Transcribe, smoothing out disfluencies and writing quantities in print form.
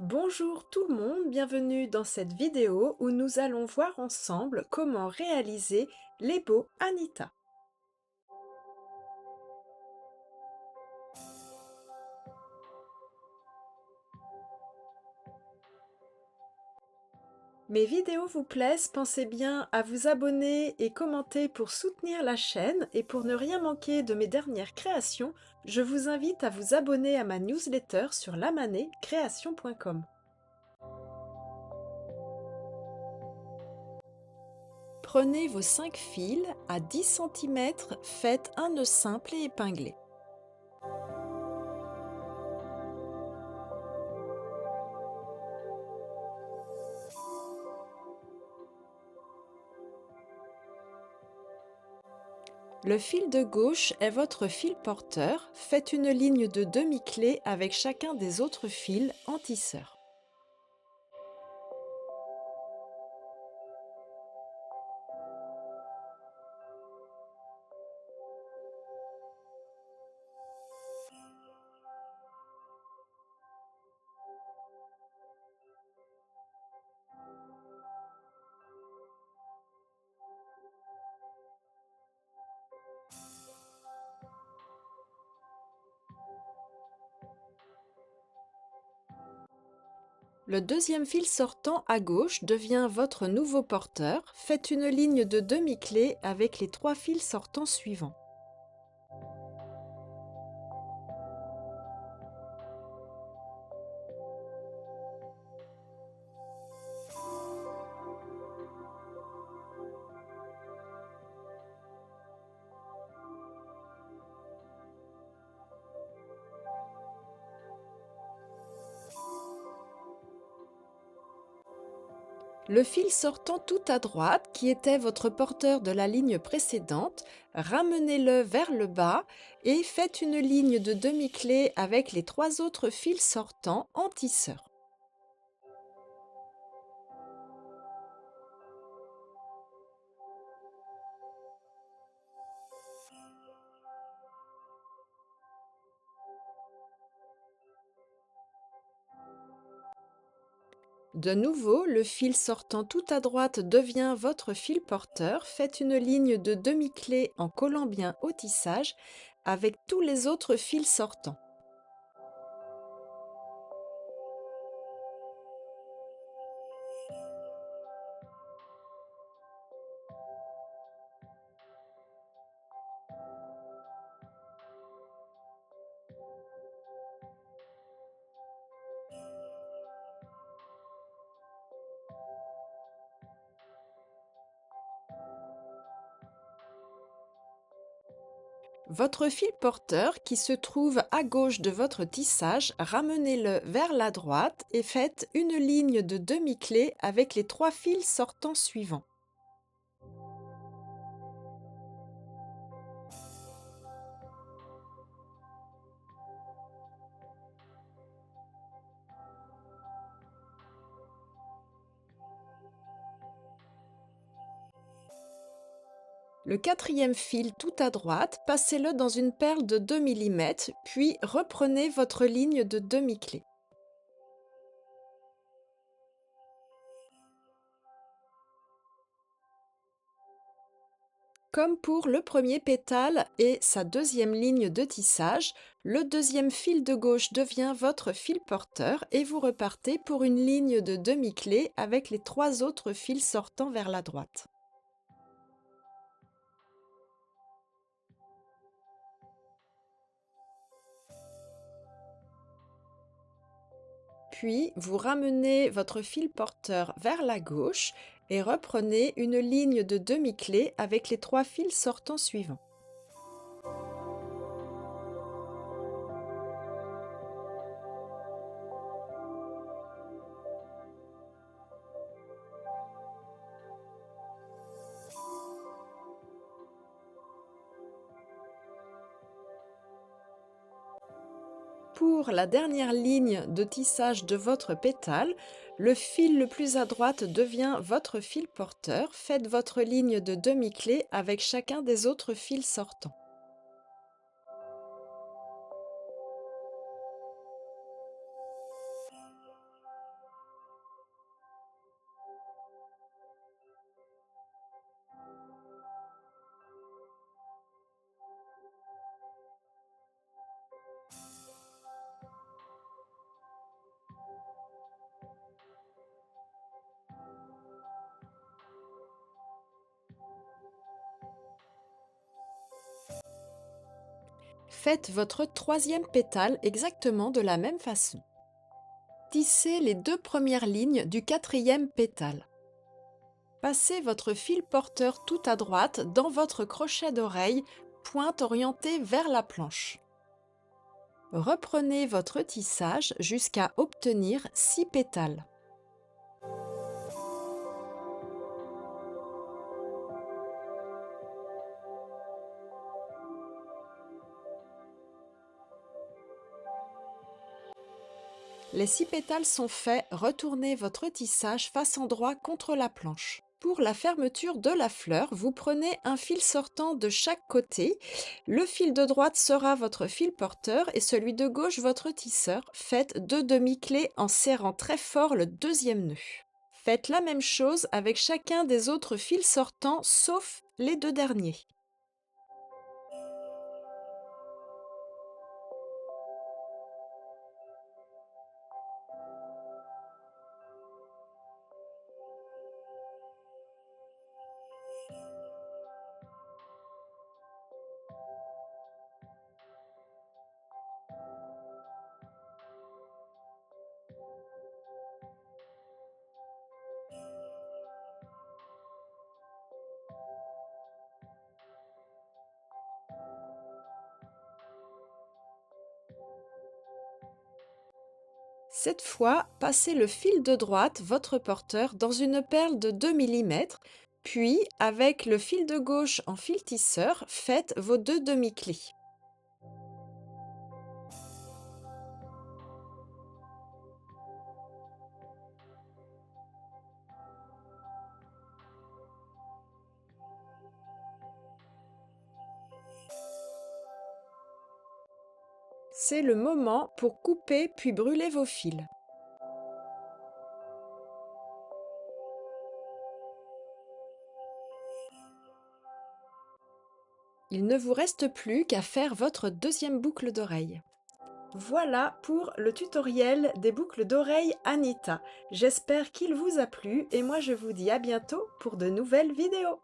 Bonjour tout le monde, bienvenue dans cette vidéo où nous allons voir ensemble comment réaliser les bows Anita. Mes vidéos vous plaisent, pensez bien à vous abonner et commenter pour soutenir la chaîne et pour ne rien manquer de mes dernières créations, je vous invite à vous abonner à ma newsletter sur lamanécreation.com. Prenez vos 5 fils à 10 cm, faites un nœud simple et épinglé. Le fil de gauche est votre fil porteur, faites une ligne de demi-clé avec chacun des autres fils en tisseur. Le deuxième fil sortant à gauche devient votre nouveau porteur, faites une ligne de demi-clé avec les 3 fils sortants suivants. Le fil sortant tout à droite, qui était votre porteur de la ligne précédente, ramenez-le vers le bas et faites une ligne de demi-clé avec les 3 autres fils sortants en tisseur. De nouveau, le fil sortant tout à droite devient votre fil porteur. Faites une ligne de demi-clé en collant bien au tissage avec tous les autres fils sortants. Votre fil porteur qui se trouve à gauche de votre tissage, ramenez-le vers la droite et faites une ligne de demi-clé avec les 3 fils sortants suivants. Le quatrième fil tout à droite, passez-le dans une perle de 2 mm, puis reprenez votre ligne de demi-clé. Comme pour le premier pétale et sa deuxième ligne de tissage, le deuxième fil de gauche devient votre fil porteur et vous repartez pour une ligne de demi-clé avec les 3 autres fils sortants vers la droite. Puis, vous ramenez votre fil porteur vers la gauche et reprenez une ligne de demi-clé avec les 3 fils sortants suivants. Pour la dernière ligne de tissage de votre pétale, le fil le plus à droite devient votre fil porteur. Faites votre ligne de demi-clé avec chacun des autres fils sortants. Faites votre troisième pétale exactement de la même façon. Tissez les 2 premières lignes du quatrième pétale. Passez votre fil porteur tout à droite dans votre crochet d'oreille, pointe orientée vers la planche. Reprenez votre tissage jusqu'à obtenir 6 pétales. Les 6 pétales sont faits, retournez votre tissage face endroit contre la planche. Pour la fermeture de la fleur, vous prenez un fil sortant de chaque côté. Le fil de droite sera votre fil porteur et celui de gauche votre tisseur. Faites 2 demi-clés en serrant très fort le deuxième nœud. Faites la même chose avec chacun des autres fils sortants sauf les 2 derniers. Cette fois, passez le fil de droite, votre porteur, dans une perle de 2 mm, puis avec le fil de gauche en fil tisseur, faites vos 2 demi-clés. C'est le moment pour couper puis brûler vos fils. Il ne vous reste plus qu'à faire votre deuxième boucle d'oreille. Voilà pour le tutoriel des boucles d'oreille Anita. J'espère qu'il vous a plu et moi je vous dis à bientôt pour de nouvelles vidéos.